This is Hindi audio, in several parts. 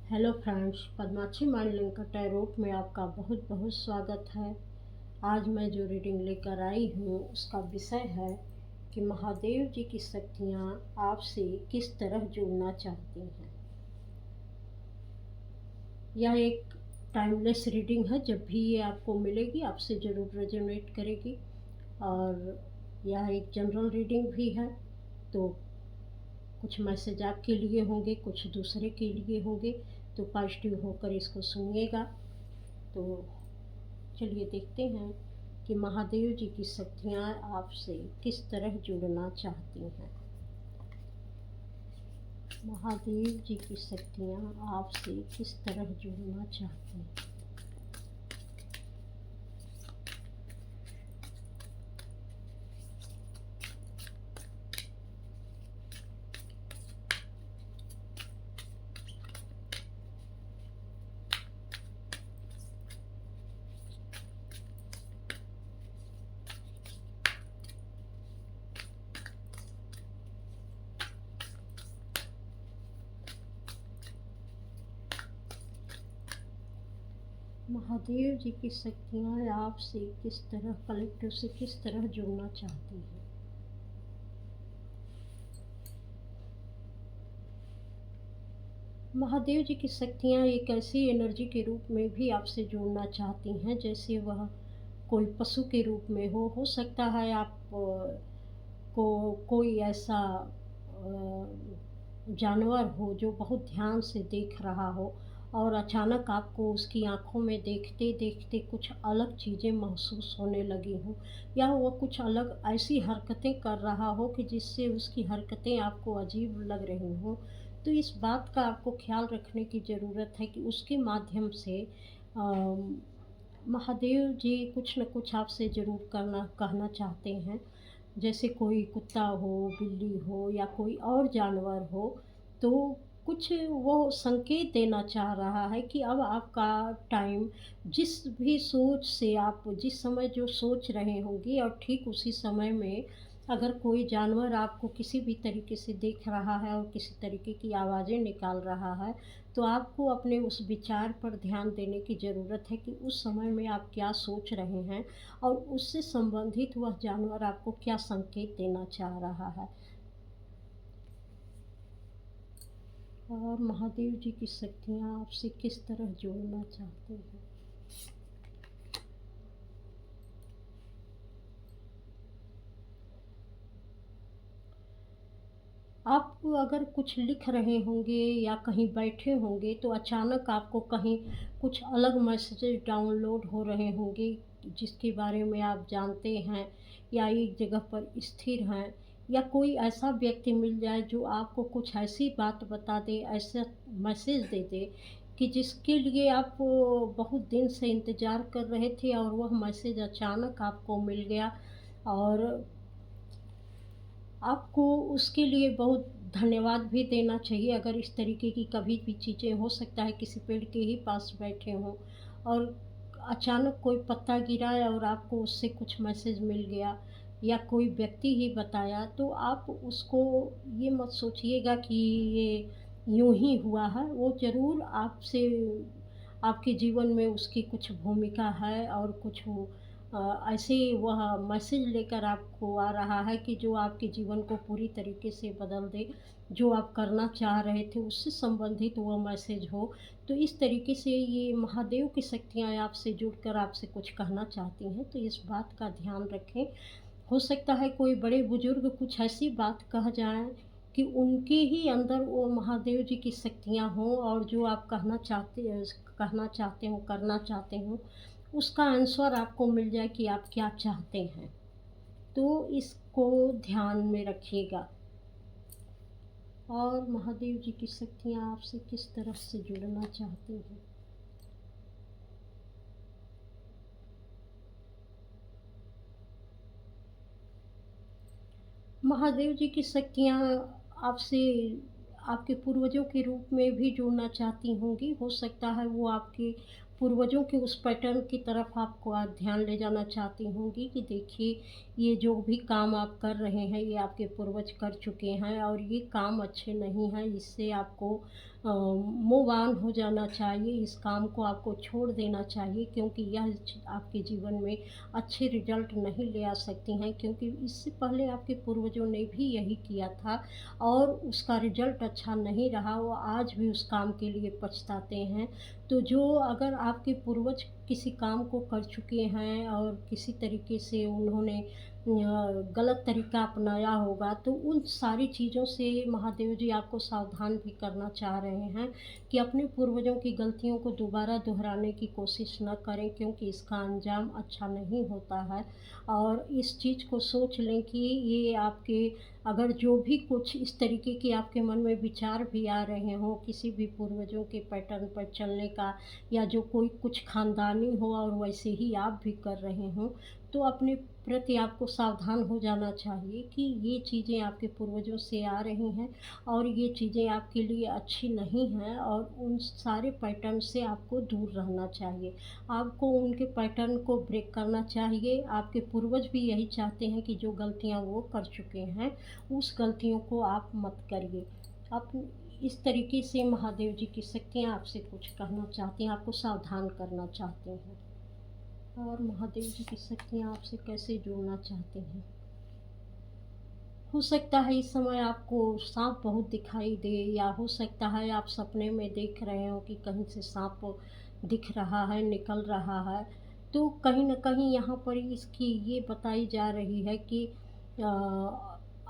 हेलो फ्रेंड्स, पद्माक्षी मांडलिंग का टैरोट में आपका बहुत बहुत स्वागत है। आज मैं जो रीडिंग लेकर आई हूँ उसका विषय है कि महादेव जी की शक्तियाँ आपसे किस तरह जुड़ना चाहती हैं। यह एक टाइमलेस रीडिंग है, जब भी ये आपको मिलेगी आपसे ज़रूर रेजोनेट करेगी। और यह एक जनरल रीडिंग भी है, तो कुछ मैसेज आपके लिए होंगे, कुछ दूसरे के लिए होंगे, तो पॉजिटिव होकर इसको सुनिएगा। तो चलिए देखते हैं कि महादेव जी की शक्तियाँ आपसे किस तरह जुड़ना चाहती हैं। महादेव जी की शक्तियाँ आपसे किस तरह जुड़ना चाहती हैं। महादेव जी की शक्तियाँ आपसे किस तरह, कलेक्टिव से किस तरह जुड़ना चाहती हैं। महादेव जी की शक्तियाँ एक ऐसी एनर्जी के रूप में भी आपसे जुड़ना चाहती हैं जैसे वह कोई पशु के रूप में हो सकता है आप को कोई ऐसा जानवर हो जो बहुत ध्यान से देख रहा हो और अचानक आपको उसकी आंखों में देखते देखते कुछ अलग चीज़ें महसूस होने लगी हों, या वो कुछ अलग ऐसी हरकतें कर रहा हो कि जिससे उसकी हरकतें आपको अजीब लग रही हों। तो इस बात का आपको ख्याल रखने की ज़रूरत है कि उसके माध्यम से महादेव जी कुछ न कुछ आपसे ज़रूर कहना चाहते हैं। जैसे कोई कुत्ता हो, बिल्ली हो या कोई और जानवर हो, तो कुछ वो संकेत देना चाह रहा है कि अब आपका टाइम, जिस भी सोच से आप जिस समय जो सोच रहे होंगे और ठीक उसी समय में अगर कोई जानवर आपको किसी भी तरीके से देख रहा है और किसी तरीके की आवाज़ें निकाल रहा है, तो आपको अपने उस विचार पर ध्यान देने की ज़रूरत है कि उस समय में आप क्या सोच रहे हैं और उससे संबंधित वह जानवर आपको क्या संकेत देना चाह रहा है। और महादेव जी की शक्तियाँ आपसे किस तरह जोड़ना चाहते हैं। आप अगर कुछ लिख रहे होंगे या कहीं बैठे होंगे तो अचानक आपको कहीं कुछ अलग मैसेजेस डाउनलोड हो रहे होंगे जिसके बारे में आप जानते हैं, या एक जगह पर स्थिर हैं, या कोई ऐसा व्यक्ति मिल जाए जो आपको कुछ ऐसी बात बता दे, ऐसा मैसेज दे दे कि जिसके लिए आप बहुत दिन से इंतज़ार कर रहे थे और वह मैसेज अचानक आपको मिल गया। और आपको उसके लिए बहुत धन्यवाद भी देना चाहिए। अगर इस तरीके की कभी भी चीज़ें, हो सकता है किसी पेड़ के ही पास बैठे हों और अचानक कोई पत्ता गिरा और आपको उससे कुछ मैसेज मिल गया या कोई व्यक्ति ही बताया, तो आप उसको ये मत सोचिएगा कि ये यूं ही हुआ है। वो ज़रूर आपसे, आपके जीवन में उसकी कुछ भूमिका है और कुछ वो ऐसे वह मैसेज लेकर आपको आ रहा है कि जो आपके जीवन को पूरी तरीके से बदल दे। जो आप करना चाह रहे थे उससे संबंधित वह मैसेज हो। तो इस तरीके से ये महादेव की शक्तियाँ आपसे जुड़कर आपसे कुछ कहना चाहती हैं, तो इस बात का ध्यान रखें। हो सकता है कोई बड़े बुजुर्ग कुछ ऐसी बात कह जाएं कि उनके ही अंदर वो महादेव जी की शक्तियाँ हों और जो आप कहना चाहते हो, करना चाहते हो, उसका आंसर आपको मिल जाए कि आप क्या चाहते हैं। तो इसको ध्यान में रखिएगा। और महादेव जी की शक्तियाँ आपसे किस तरह से जुड़ना चाहती हैं। महादेव जी की शक्तियाँ आपसे आपके पूर्वजों के रूप में भी जुड़ना चाहती होंगी। हो सकता है वो आपके पूर्वजों के उस पैटर्न की तरफ आपको आज ध्यान ले जाना चाहती होंगी कि देखिए, ये जो भी काम आप कर रहे हैं, ये आपके पूर्वज कर चुके हैं और ये काम अच्छे नहीं हैं। इससे आपको मूव ऑन हो जाना चाहिए, इस काम को आपको छोड़ देना चाहिए, क्योंकि यह आपके जीवन में अच्छे रिजल्ट नहीं ले आ सकती हैं, क्योंकि इससे पहले आपके पूर्वजों ने भी यही किया था और उसका रिजल्ट अच्छा नहीं रहा। वो आज भी उस काम के लिए पछताते हैं। तो जो अगर आपके पूर्वज किसी काम को कर चुके हैं और किसी तरीके से उन्होंने गलत तरीका अपनाया होगा, तो उन सारी चीज़ों से महादेव जी आपको सावधान भी करना चाह रहे हैं कि अपने पूर्वजों की गलतियों को दोबारा दोहराने की कोशिश न करें, क्योंकि इसका अंजाम अच्छा नहीं होता है। और इस चीज़ को सोच लें कि ये आपके, अगर जो भी कुछ इस तरीके के आपके मन में विचार भी आ रहे हों किसी भी पूर्वजों के पैटर्न पर चलने का, या जो कोई कुछ खानदानी हो और वैसे ही आप भी कर रहे हों, तो अपने प्रति आपको सावधान हो जाना चाहिए कि ये चीज़ें आपके पूर्वजों से आ रही हैं और ये चीज़ें आपके लिए अच्छी नहीं हैं, और उन सारे पैटर्न से आपको दूर रहना चाहिए। आपको उनके पैटर्न को ब्रेक करना चाहिए। आपके पूर्वज भी यही चाहते हैं कि जो गलतियाँ वो कर चुके हैं, उस गलतियों को आप मत करिए। आप इस तरीके से महादेव जी की शक्तियाँ आपसे कुछ कहना चाहती हैं, आपको सावधान करना चाहते हैं। और महादेव जी की शक्तियाँ आपसे कैसे जुड़ना चाहते हैं। हो सकता है इस समय आपको सांप बहुत दिखाई दे, या हो सकता है आप सपने में देख रहे हो कि कहीं से सांप दिख रहा है, निकल रहा है। तो कहीं न कहीं यहाँ पर इसकी ये बताई जा रही है कि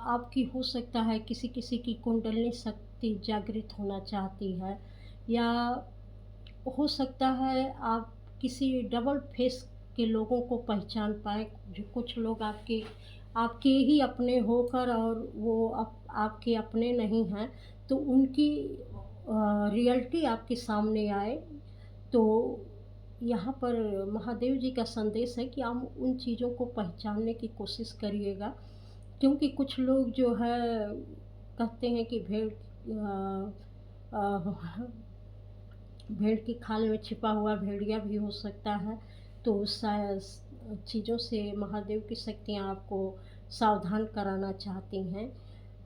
आपकी हो सकता है किसी-किसी की कुंडलिनी शक्ति जागृत होना चाहती है, या हो सकता है आप किसी डबल फेस के लोगों को पहचान पाएँ, जो कुछ लोग आपके आपके ही अपने होकर और वो आपके अपने नहीं हैं, तो उनकी रियलिटी आपके सामने आए। तो यहाँ पर महादेव जी का संदेश है कि आप उन चीज़ों को पहचानने की कोशिश करिएगा, क्योंकि कुछ लोग जो है कहते हैं कि अ, भेड़ की खाल में छिपा हुआ भेड़िया भी हो सकता है। तो चीज़ों से महादेव की शक्तियाँ आपको सावधान कराना चाहती हैं।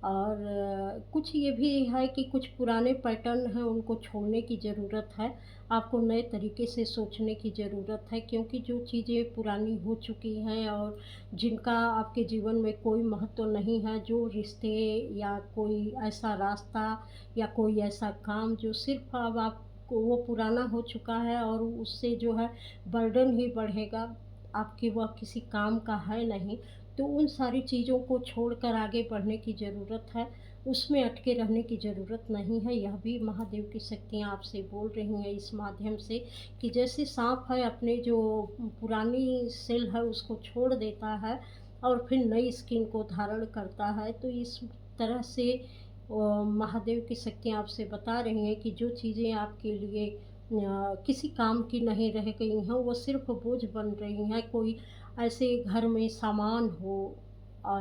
और कुछ ये भी है कि कुछ पुराने पैटर्न हैं, उनको छोड़ने की ज़रूरत है। आपको नए तरीके से सोचने की ज़रूरत है, क्योंकि जो चीज़ें पुरानी हो चुकी हैं और जिनका आपके जीवन में कोई महत्व नहीं है, जो रिश्ते या कोई ऐसा रास्ता या कोई ऐसा काम जो सिर्फ़ अब आपको वो पुराना हो चुका है और उससे जो है बर्डन ही बढ़ेगा, आपके वह किसी काम का है नहीं। तो उन सारी चीज़ों को छोड़कर आगे बढ़ने की ज़रूरत है, उसमें अटके रहने की ज़रूरत नहीं है। यह भी महादेव की शक्तियाँ आपसे बोल रही हैं इस माध्यम से कि जैसे साँप है अपने जो पुरानी सेल है उसको छोड़ देता है और फिर नई स्किन को धारण करता है, तो इस तरह से महादेव की शक्तियाँ आपसे बता रही हैं कि जो चीज़ें आपके लिए किसी काम की नहीं रह गई हैं, वो सिर्फ़ बोझ बन रही हैं। कोई ऐसे घर में सामान हो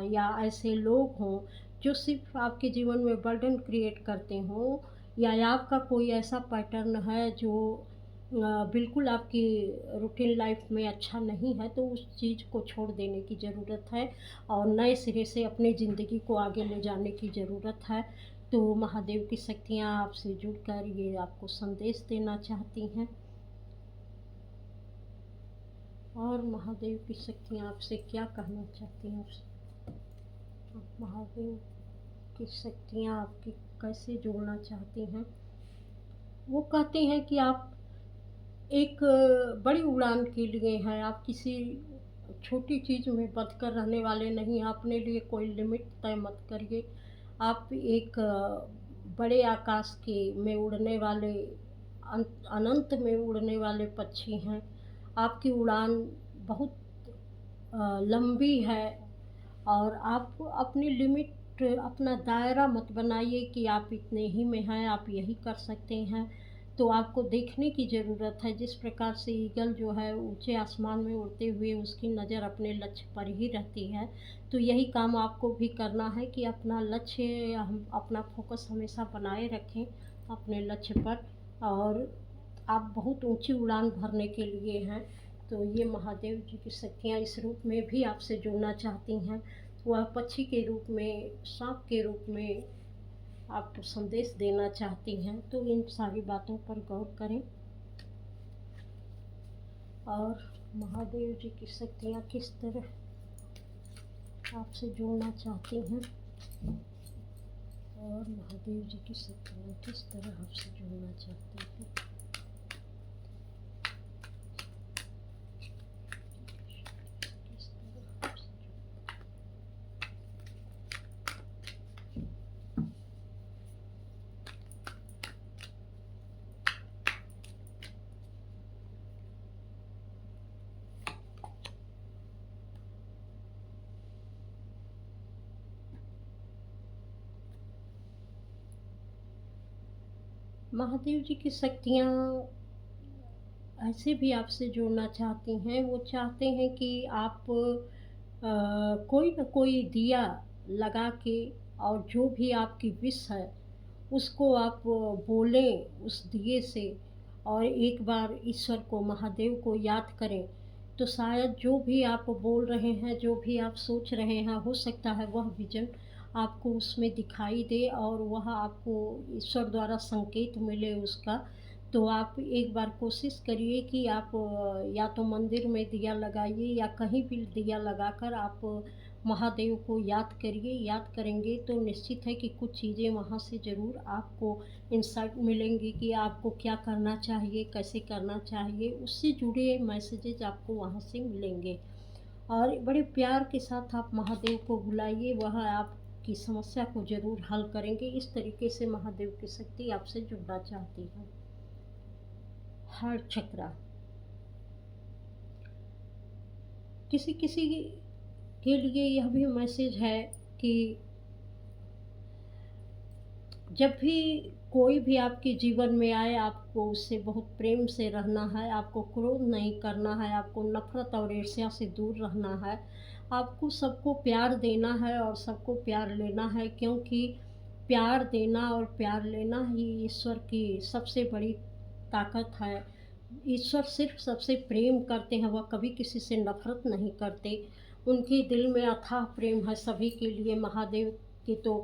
या ऐसे लोग हों जो सिर्फ़ आपके जीवन में बर्डन क्रिएट करते हों, या आपका कोई ऐसा पैटर्न है जो बिल्कुल आपकी रूटीन लाइफ में अच्छा नहीं है, तो उस चीज़ को छोड़ देने की ज़रूरत है और नए सिरे से अपनी ज़िंदगी को आगे ले जाने की ज़रूरत है। तो महादेव की शक्तियाँ आपसे जुड़कर ये आपको संदेश देना चाहती हैं। और महादेव की शक्तियाँ आपसे क्या कहना चाहती हैं महादेव की शक्तियाँ आपकी कैसे जोड़ना चाहती हैं। वो कहते हैं कि आप एक बड़ी उड़ान के लिए हैं, आप किसी छोटी चीज़ में बंध कर रहने वाले नहीं, अपने लिए कोई लिमिट तय मत करिए। आप एक बड़े आकाश के में उड़ने वाले अनंत में उड़ने वाले पक्षी हैं। आपकी उड़ान बहुत लंबी है, और आप अपनी लिमिट, अपना दायरा मत बनाइए कि आप इतने ही में हैं, आप यही कर सकते हैं। तो आपको देखने की ज़रूरत है, जिस प्रकार से ईगल जो है ऊँचे आसमान में उड़ते हुए उसकी नज़र अपने लक्ष्य पर ही रहती है, तो यही काम आपको भी करना है कि अपना लक्ष्य, हम अपना फ़ोकस हमेशा बनाए रखें अपने लक्ष्य पर। और आप बहुत ऊंची उड़ान भरने के लिए हैं। तो ये महादेव जी की शक्तियाँ इस रूप में भी आपसे जुड़ना चाहती हैं। वह पक्षी के रूप में, सांप के रूप में आपको संदेश देना चाहती हैं। तो इन सारी बातों पर गौर करें और महादेव जी की शक्तियाँ किस तरह आपसे जुड़ना चाहती हैं और महादेव जी की शक्तियाँ किस तरह आपसे जुड़ना चाहती हैं। महादेव जी की शक्तियाँ ऐसे भी आपसे जुड़ना चाहती हैं। वो चाहते हैं कि आप कोई न कोई दिया लगा के और जो भी आपकी विश है उसको आप बोलें उस दिए से, और एक बार ईश्वर को, महादेव को याद करें। तो शायद जो भी आप बोल रहे हैं, जो भी आप सोच रहे हैं, हो सकता है वह विजन आपको उसमें दिखाई दे और वह आपको ईश्वर द्वारा संकेत मिले उसका। तो आप एक बार कोशिश करिए कि आप या तो मंदिर में दिया लगाइए या कहीं भी दिया लगाकर आप महादेव को याद करिए। याद करेंगे तो निश्चित है कि कुछ चीज़ें वहाँ से ज़रूर आपको इंसाइट मिलेंगी कि आपको क्या करना चाहिए, कैसे करना चाहिए। उससे जुड़े मैसेजेज आपको वहाँ से मिलेंगे। और बड़े प्यार के साथ आप महादेव को बुलाइए, वह आपकी समस्या को ज़रूर हल करेंगे। इस तरीके से महादेव की शक्ति आपसे जुड़ना चाहती है। हार्ट चक्रा, किसी किसी के लिए यह भी मैसेज है कि जब भी कोई भी आपके जीवन में आए, आपको उससे बहुत प्रेम से रहना है, आपको क्रोध नहीं करना है, आपको नफरत और ईर्ष्या से दूर रहना है। आपको सबको प्यार देना है और सबको प्यार लेना है, क्योंकि प्यार देना और प्यार लेना ही ईश्वर की सबसे बड़ी ताकत है। ईश्वर सिर्फ सबसे प्रेम करते हैं, वह कभी किसी से नफरत नहीं करते। उनके दिल में अथाह प्रेम है सभी के लिए। महादेव के तो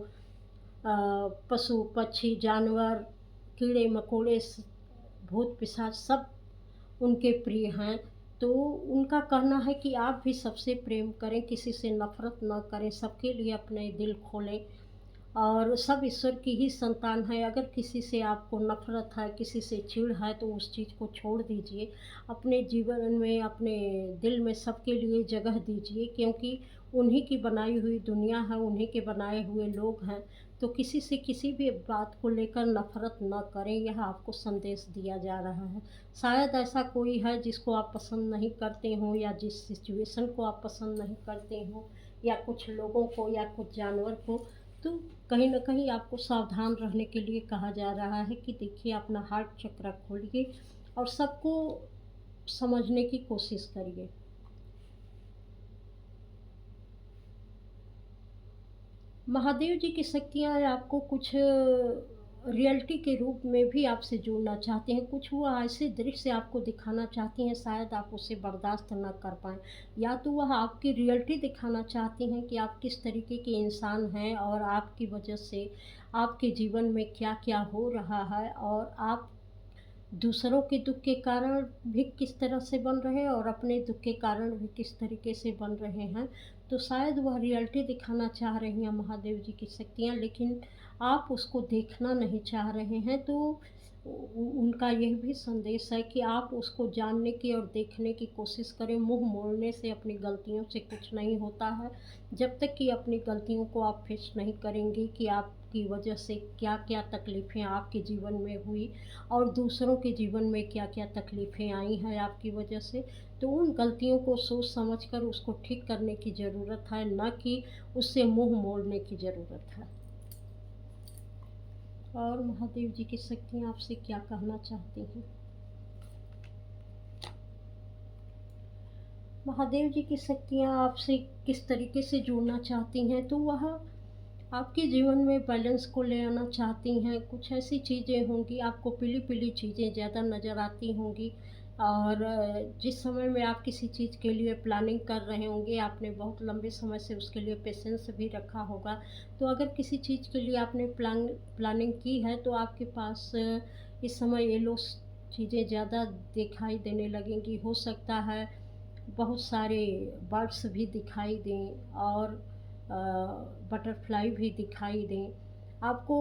पशु पक्षी जानवर, कीड़े मकोड़े, भूत पिशाच सब उनके प्रिय हैं। तो उनका कहना है कि आप भी सबसे प्रेम करें, किसी से नफरत न करें, सबके लिए अपने दिल खोलें। और सब ईश्वर की ही संतान है। अगर किसी से आपको नफरत है, किसी से चिढ़ है, तो उस चीज़ को छोड़ दीजिए। अपने जीवन में, अपने दिल में सबके लिए जगह दीजिए, क्योंकि उन्हीं की बनाई हुई दुनिया है, उन्हीं के बनाए हुए लोग हैं। तो किसी से किसी भी बात को लेकर नफरत न करें, यह आपको संदेश दिया जा रहा है। शायद ऐसा कोई है जिसको आप पसंद नहीं करते हो, या जिस सिचुएशन को आप पसंद नहीं करते हो, या कुछ लोगों को या कुछ जानवर को। तो कहीं न कहीं आपको सावधान रहने के लिए कहा जा रहा है कि देखिए, अपना हार्ट चक्र खोलिए और सबको समझने की कोशिश करिए। महादेव जी की शक्तियाँ आपको कुछ रियलिटी के रूप में भी आपसे जोड़ना चाहते हैं। कुछ वो ऐसे दृश्य आपको दिखाना चाहती हैं, शायद आप उसे बर्दाश्त ना कर पाएँ। या तो वह आपकी रियलिटी दिखाना चाहती हैं कि आप किस तरीके के इंसान हैं और आपकी वजह से आपके जीवन में क्या-क्या हो रहा है, और आप दूसरों के दुख के कारण भी किस तरह से बन रहे हैं और अपने दुख के कारण भी किस तरीके से बन रहे हैं। तो शायद वह रियलिटी दिखाना चाह रही हैं महादेव जी की शक्तियाँ, लेकिन आप उसको देखना नहीं चाह रहे हैं। तो उनका यह भी संदेश है कि आप उसको जानने की और देखने की कोशिश करें। मुंह मोड़ने से अपनी गलतियों से कुछ नहीं होता है। जब तक कि अपनी गलतियों को आप फेस नहीं करेंगे कि आपकी वजह से क्या क्या तकलीफ़ें आपके जीवन में हुई और दूसरों के जीवन में क्या क्या तकलीफ़ें आई हैं आपकी वजह से, तो उन गलतियों को सोच समझ कर उसको ठीक करने की ज़रूरत है, न कि उससे मुंह मोड़ने की ज़रूरत है। और महादेव जी की शक्तियाँ आपसे क्या कहना चाहती हैं। महादेव जी की शक्तियाँ आपसे किस तरीके से जुड़ना चाहती हैं, तो वह आपके जीवन में बैलेंस को ले आना चाहती हैं, कुछ ऐसी चीज़ें होंगी, आपको पीली-पीली चीज़ें ज़्यादा नज़र आती होंगी और जिस समय में आप किसी चीज़ के लिए प्लानिंग कर रहे होंगे, आपने बहुत लंबे समय से उसके लिए पेशेंस भी रखा होगा। तो अगर किसी चीज़ के लिए आपने प्लानिंग की है, तो आपके पास इस समय येलो चीज़ें ज़्यादा दिखाई देने लगेंगी। हो सकता है बहुत सारे बर्ड्स भी दिखाई दें और बटरफ्लाई भी दिखाई दें। आपको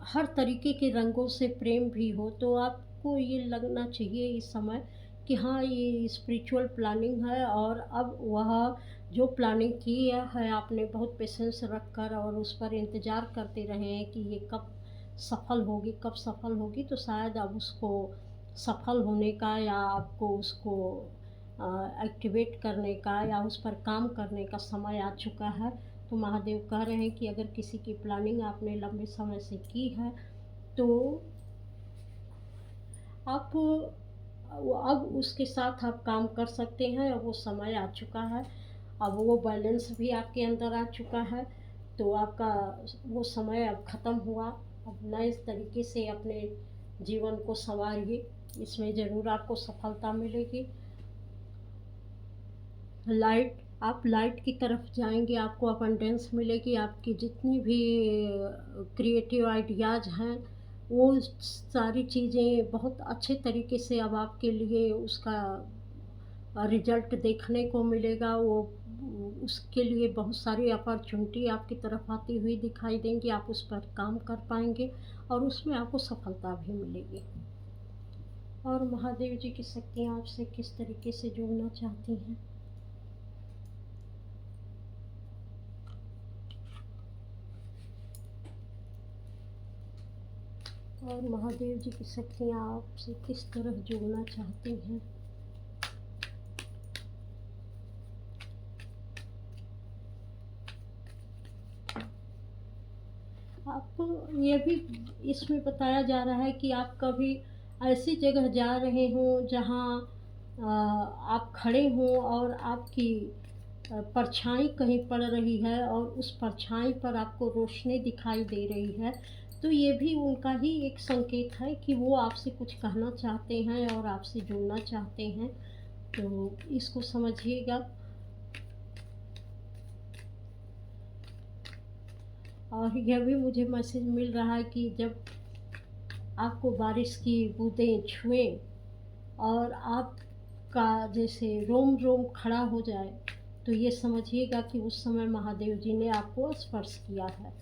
हर तरीके के रंगों से प्रेम भी हो, तो आपको ये लगना चाहिए इस समय कि हाँ, ये स्पिरिचुअल प्लानिंग है और अब वह जो प्लानिंग की है आपने बहुत पेशेंस रख कर और उस पर इंतज़ार करते रहे हैं कि ये कब सफल होगी, तो शायद अब उसको सफल होने का या आपको उसको एक्टिवेट करने का या उस पर काम करने का समय आ चुका है। तो महादेव कह रहे हैं कि अगर किसी की प्लानिंग आपने लंबे समय से की है, तो आप अब उसके साथ आप काम कर सकते हैं। अब वो समय आ चुका है, अब वो बैलेंस भी आपके अंदर आ चुका है, तो आपका वो समय अब ख़त्म हुआ। अब नए तरीके से अपने जीवन को संवारिए, इसमें ज़रूर आपको सफलता मिलेगी। आप लाइट की तरफ जाएंगे, आपको अबंडेंस मिलेगी। आपकी जितनी भी क्रिएटिव आइडियाज़ हैं, वो सारी चीज़ें बहुत अच्छे तरीके से अब आपके लिए उसका रिजल्ट देखने को मिलेगा। वो उसके लिए बहुत सारी अपॉर्चुनिटी आपकी तरफ आती हुई दिखाई देंगी। आप उस पर काम कर पाएंगे और उसमें आपको सफलता भी मिलेगी। और महादेव जी की शक्तियाँ आपसे किस तरीके से जुड़ना चाहती हैं? और महादेव जी की शक्तियाँ आपसे किस तरह जुड़ना चाहती हैं? आपको ये भी इसमें बताया जा रहा है कि आप कभी ऐसी जगह जा रहे हों जहाँ आप खड़े हों और आपकी परछाई कहीं पड़ रही है और उस परछाई पर आपको रोशनी दिखाई दे रही है। तो ये भी उनका ही एक संकेत है कि वो आपसे कुछ कहना चाहते हैं और आपसे जुड़ना चाहते हैं। तो इसको समझिएगा। और यह भी मुझे मैसेज मिल रहा है कि जब आपको बारिश की बूंदें छुएं और आपका जैसे रोम रोम खड़ा हो जाए, तो ये समझिएगा कि उस समय महादेव जी ने आपको स्पर्श किया है।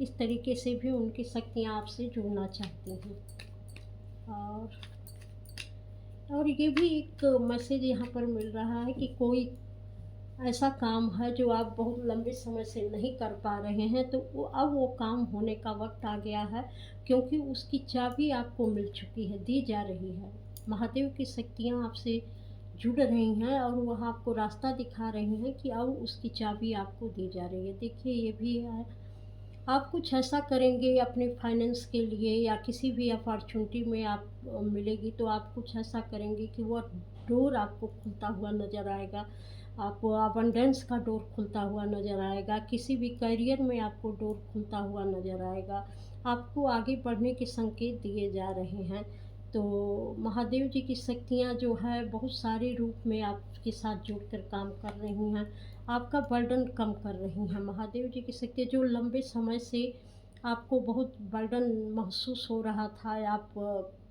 इस तरीके से भी उनकी शक्तियाँ आपसे जुड़ना चाहती हैं। और ये भी एक मैसेज यहाँ पर मिल रहा है कि कोई ऐसा काम है जो आप बहुत लंबे समय से नहीं कर पा रहे हैं, तो अब वो काम होने का वक्त आ गया है, क्योंकि उसकी चाबी आपको मिल चुकी है, दी जा रही है। महादेव की शक्तियाँ आपसे जुड़ रही हैं और वह आपको रास्ता दिखा रही हैं कि अब उसकी चाबी आपको दी जा रही है। देखिए, ये भी है, आप कुछ ऐसा करेंगे अपने फाइनेंस के लिए या किसी भी अपॉर्चुनिटी में आप मिलेगी, तो आप कुछ ऐसा करेंगे कि वो डोर आपको खुलता हुआ नज़र आएगा। आपको अबंडेंस का डोर खुलता हुआ नज़र आएगा। किसी भी करियर में आपको डोर खुलता हुआ नज़र आएगा। आपको आगे बढ़ने के संकेत दिए जा रहे हैं। तो महादेव जी की शक्तियाँ जो है बहुत सारे रूप में आपके साथ जुड़कर काम कर रही हैं। आपका बर्डन कम कर रही हैं। महादेव जी की शक्ति जो लंबे समय से आपको बहुत बर्डन महसूस हो रहा था, आप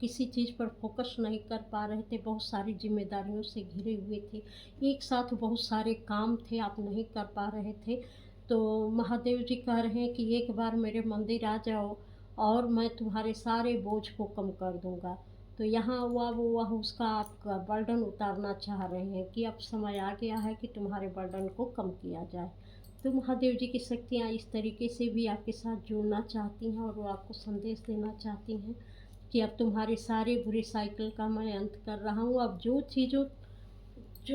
किसी चीज़ पर फोकस नहीं कर पा रहे थे, बहुत सारी जिम्मेदारियों से घिरे हुए थे, एक साथ बहुत सारे काम थे, आप नहीं कर पा रहे थे। तो महादेव जी कह रहे हैं कि एक बार मेरे मंदिर आ जाओ और मैं तुम्हारे सारे बोझ को कम कर दूंगा। तो यहाँ वह उसका आपका बर्डन उतारना चाह रहे हैं कि अब समय आ गया है कि तुम्हारे बर्डन को कम किया जाए। तो महादेव जी की शक्तियाँ इस तरीके से भी आपके साथ जुड़ना चाहती हैं और वो आपको संदेश देना चाहती हैं कि अब तुम्हारे सारे बुरे साइकिल का मैं अंत कर रहा हूँ। अब जो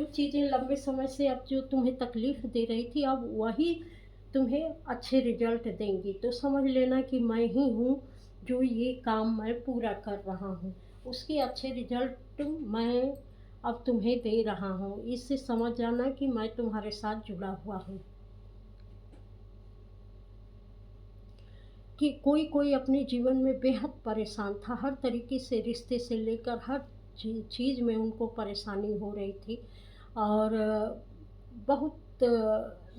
चीज़ें लंबे समय से अब जो तुम्हें तकलीफ़ दे रही थी, अब वही तुम्हें अच्छे रिजल्ट देंगी। तो समझ लेना कि मैं ही हूँ जो ये काम मैं पूरा कर रहा हूँ, उसके अच्छे रिजल्ट मैं अब तुम्हें दे रहा हूँ। इससे समझ जाना कि मैं तुम्हारे साथ जुड़ा हुआ हूँ। कि कोई-कोई अपने जीवन में बेहद परेशान था, हर तरीके से रिश्ते से लेकर हर चीज़ में उनको परेशानी हो रही थी और बहुत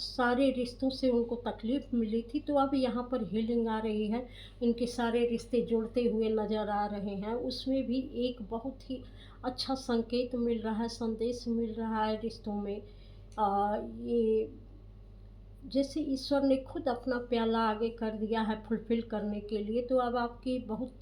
सारे रिश्तों से उनको तकलीफ़ मिली थी, तो अब यहाँ पर हीलिंग आ रही है, इनके सारे रिश्ते जुड़ते हुए नज़र आ रहे हैं। उसमें भी एक बहुत ही अच्छा संकेत मिल रहा है, संदेश मिल रहा है रिश्तों में। ये जैसे ईश्वर ने खुद अपना प्याला आगे कर दिया है फुलफ़िल करने के लिए, तो अब आपकी बहुत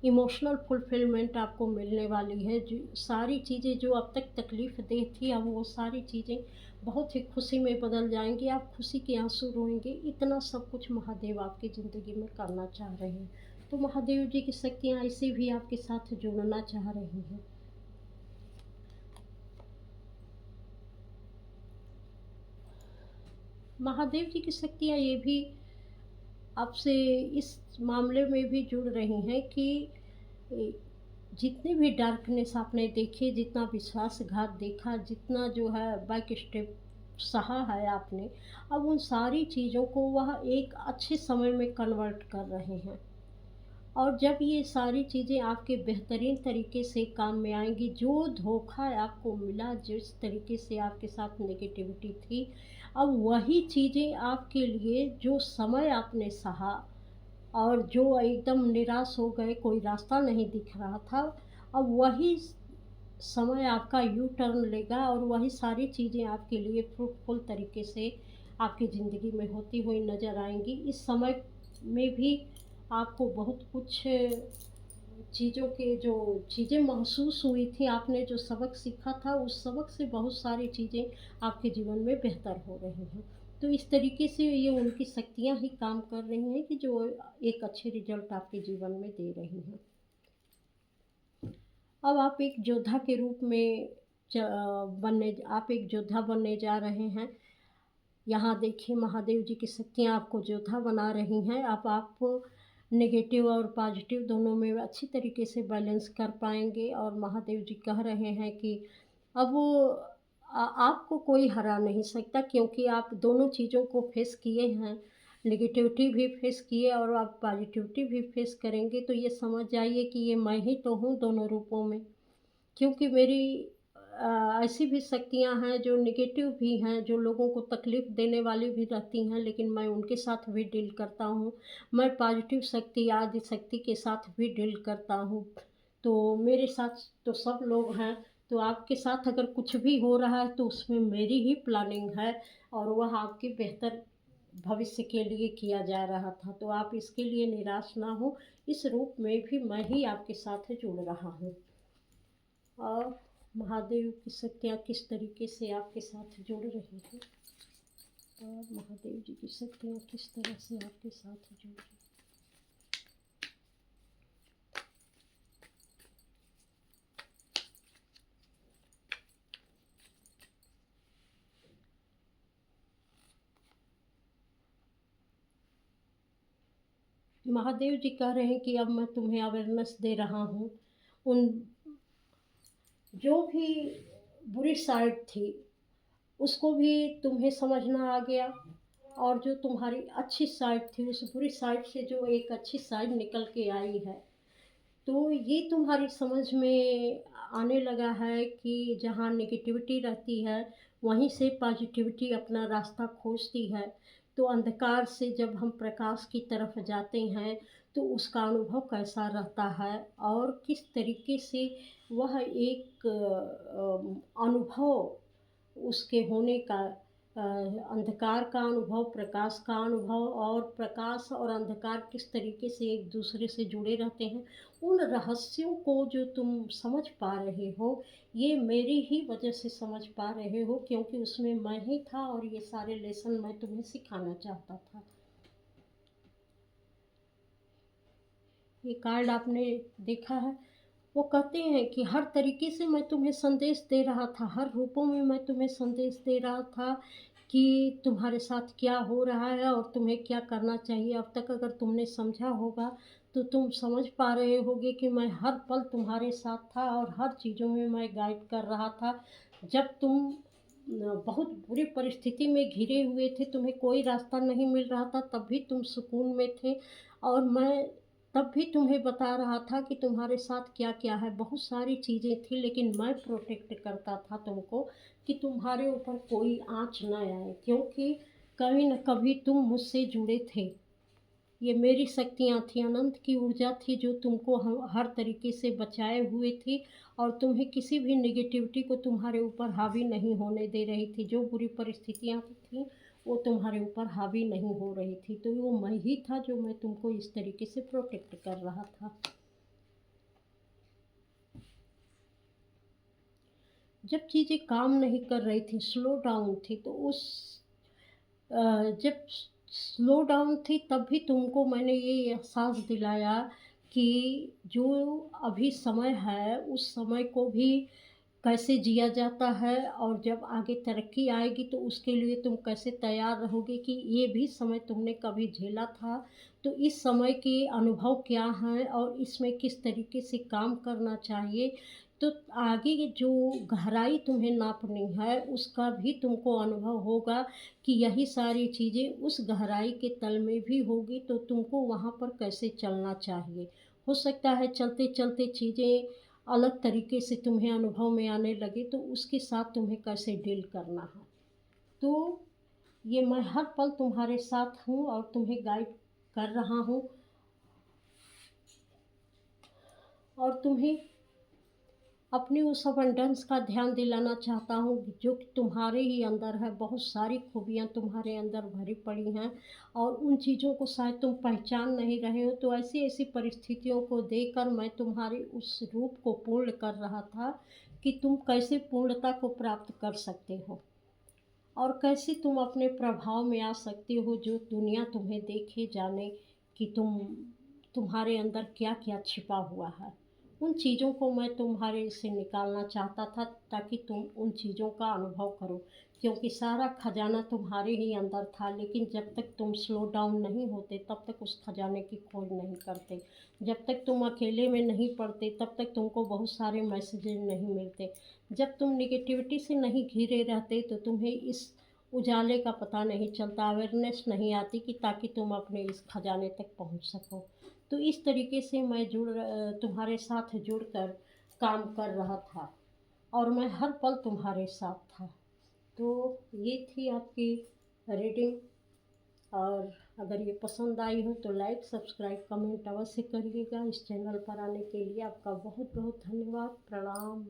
इमोशनल फुलफ़िलमेंट आपको मिलने वाली है। जो सारी चीज़ें जो अब तक तकलीफ़देह थी, अब वो सारी चीज़ें बहुत ही खुशी में बदल जाएँगी। आप खुशी के आँसू रोएँगे, इतना सब कुछ महादेव आपकी ज़िंदगी में करना चाह रहे हैं। तो महादेव जी की शक्तियाँ ऐसे भी आपके साथ जुड़ना चाह रही हैं। महादेव जी की शक्तियाँ ये भी आपसे इस मामले में भी जुड़ रही हैं कि ए, जितने भी डार्कनेस आपने देखे, जितना विश्वासघात देखा, जितना जो है बैक स्टेप सहा है आपने, अब उन सारी चीज़ों को वह एक अच्छे समय में कन्वर्ट कर रहे हैं। और जब ये सारी चीज़ें आपके बेहतरीन तरीके से काम में आएँगी, जो धोखा आपको मिला, जिस तरीके से आपके साथ नेगेटिविटी थी, अब वही चीज़ें आपके लिए जो समय आपने सहा और जो एकदम निराश हो गए, कोई रास्ता नहीं दिख रहा था, अब वही समय आपका यू टर्न लेगा और वही सारी चीज़ें आपके लिए फ्रूटफुल तरीके से आपकी ज़िंदगी में होती हुई नज़र आएँगी। इस समय में भी आपको बहुत कुछ चीज़ों के जो चीज़ें महसूस हुई थी, आपने जो सबक सीखा था, उस सबक से बहुत सारी चीज़ें आपके जीवन में बेहतर हो रही हैं। तो इस तरीके से ये उनकी शक्तियाँ ही काम कर रही हैं कि जो एक अच्छे रिज़ल्ट आपके जीवन में दे रही हैं। अब आप एक योद्धा के रूप में आप एक योद्धा बनने जा रहे हैं। यहाँ देखिए महादेव जी की शक्तियाँ आपको योद्धा बना रही हैं। अब आप नेगेटिव और पॉजिटिव दोनों में अच्छी तरीके से बैलेंस कर पाएँगे और महादेव जी कह रहे हैं कि अब आपको कोई हरा नहीं सकता क्योंकि आप दोनों चीज़ों को फेस किए हैं। नेगेटिविटी भी फेस किए और आप पॉजिटिविटी भी फेस करेंगे, तो ये समझ जाइए कि ये मैं ही तो हूँ दोनों रूपों में। क्योंकि मेरी ऐसी भी शक्तियाँ हैं जो नेगेटिव भी हैं, जो लोगों को तकलीफ़ देने वाली भी रहती हैं, लेकिन मैं उनके साथ भी डील करता हूँ। मैं पॉज़िटिव शक्ति, आदि शक्ति के साथ भी डील करता हूँ। तो मेरे साथ तो सब लोग हैं, तो आपके साथ अगर कुछ भी हो रहा है, तो उसमें मेरी ही प्लानिंग है और वह आपके बेहतर भविष्य के लिए किया जा रहा था। तो आप इसके लिए निराश ना हों, इस रूप में भी मैं ही आपके साथ जुड़ रहा हूँ। और महादेव की शक्तियाँ किस तरीके से आपके साथ जुड़ रही हैं और महादेव जी की शक्तियाँ किस तरह से आपके साथ जुड़ रही हैं। महादेव जी कह रहे हैं कि अब मैं तुम्हें अवेयरनेस दे रहा हूँ। उन जो भी बुरी साइड थी, उसको भी तुम्हें समझना आ गया और जो तुम्हारी अच्छी साइड थी, उस बुरी साइड से जो एक अच्छी साइड निकल के आई है, तो ये तुम्हारी समझ में आने लगा है कि जहाँ नेगेटिविटी रहती है, वहीं से पॉजिटिविटी अपना रास्ता खोजती है। तो अंधकार से जब हम प्रकाश की तरफ जाते हैं, तो उसका अनुभव कैसा रहता है और किस तरीके से वह एक अनुभव उसके होने का अंधकार का अनुभव, प्रकाश का अनुभव और प्रकाश और अंधकार किस तरीके से एक दूसरे से जुड़े रहते हैं, उन रहस्यों को जो तुम समझ पा रहे हो, ये मेरी ही वजह से समझ पा रहे हो क्योंकि उसमें मैं ही था और ये सारे लेसन मैं तुम्हें सिखाना चाहता था। ये कार्ड आपने देखा है, वो कहते हैं कि हर तरीके से मैं तुम्हें संदेश दे रहा था, हर रूपों में मैं तुम्हें संदेश दे रहा था कि तुम्हारे साथ क्या हो रहा है और तुम्हें क्या करना चाहिए। अब तक अगर तुमने समझा होगा, तो तुम समझ पा रहे होगे कि मैं हर पल तुम्हारे साथ था और हर चीज़ों में मैं गाइड कर रहा था। जब तुम बहुत बुरी परिस्थिति में घिरे हुए थे, तुम्हें कोई रास्ता नहीं मिल रहा था, तब भी तुम सुकून में थे। और मैं तब भी तुम्हें बता रहा था कि तुम्हारे साथ क्या-क्या है, बहुत सारी चीज़ें थी, लेकिन मैं प्रोटेक्ट करता था तुमको कि तुम्हारे ऊपर कोई आँच ना आए, क्योंकि कभी न कभी तुम मुझसे जुड़े थे। ये मेरी शक्तियाँ थी, अनंत की ऊर्जा थी जो तुमको हर तरीके से बचाए हुए थी, और तुम्हें किसी भी नेगेटिविटी को तुम्हारे ऊपर हावी नहीं होने दे रही थी। जो बुरी परिस्थितियाँ थीं, वो तुम्हारे ऊपर हावी नहीं हो रही थी। तो वो मैं ही था जो मैं तुमको इस तरीके से प्रोटेक्ट कर रहा था। जब चीज़ें काम नहीं कर रही थी, स्लो डाउन थी, तो जब स्लो डाउन थी तब भी तुमको मैंने ये एहसास दिलाया कि जो अभी समय है, उस समय को भी कैसे जिया जाता है, और जब आगे तरक्की आएगी तो उसके लिए तुम कैसे तैयार रहोगे, कि ये भी समय तुमने कभी झेला था, तो इस समय के अनुभव क्या हैं और इसमें किस तरीके से काम करना चाहिए। तो आगे की जो गहराई तुम्हें नापनी है, उसका भी तुमको अनुभव होगा कि यही सारी चीज़ें उस गहराई के तल में भी होगी, तो तुमको वहाँ पर कैसे चलना चाहिए। हो सकता है चलते-चलते चीज़ें अलग तरीके से तुम्हें अनुभव में आने लगे, तो उसके साथ तुम्हें कैसे डील करना है। तो ये मैं हर पल तुम्हारे साथ हूँ और तुम्हें गाइड कर रहा हूँ, और तुम्हें अपनी उस अबंडेंस का ध्यान दिलाना चाहता हूँ जो कि तुम्हारे ही अंदर है। बहुत सारी खूबियाँ तुम्हारे अंदर भरी पड़ी हैं, और उन चीज़ों को शायद तुम पहचान नहीं रहे हो। तो ऐसी-ऐसी परिस्थितियों को देखकर मैं तुम्हारे उस रूप को पूर्ण कर रहा था कि तुम कैसे पूर्णता को प्राप्त कर सकते हो, और कैसे तुम अपने प्रभाव में आ सकते हो, जो दुनिया तुम्हें देखे जाने कि तुम्हारे अंदर क्या-क्या छिपा हुआ है। उन चीज़ों को मैं तुम्हारे से निकालना चाहता था, ताकि तुम उन चीज़ों का अनुभव करो, क्योंकि सारा खजाना तुम्हारे ही अंदर था, लेकिन जब तक तुम स्लो डाउन नहीं होते, तब तक उस खजाने की खोज नहीं करते। जब तक तुम अकेले में नहीं पड़ते, तब तक तुमको बहुत सारे मैसेजेज़ नहीं मिलते। जब तुम नेगेटिविटी से नहीं घिरे रहते, तो तुम्हें इस उजाले का पता नहीं चलता, अवेयरनेस नहीं आती कि ताकि तुम अपने इस खजाने तक पहुंच सको। तो इस तरीके से मैं तुम्हारे साथ जुड़कर काम कर रहा था, और मैं हर पल तुम्हारे साथ था। तो ये थी आपकी रीडिंग, और अगर ये पसंद आई हो तो लाइक, सब्सक्राइब, कमेंट अवश्य करिएगा। इस चैनल पर आने के लिए आपका बहुत बहुत धन्यवाद। प्रणाम।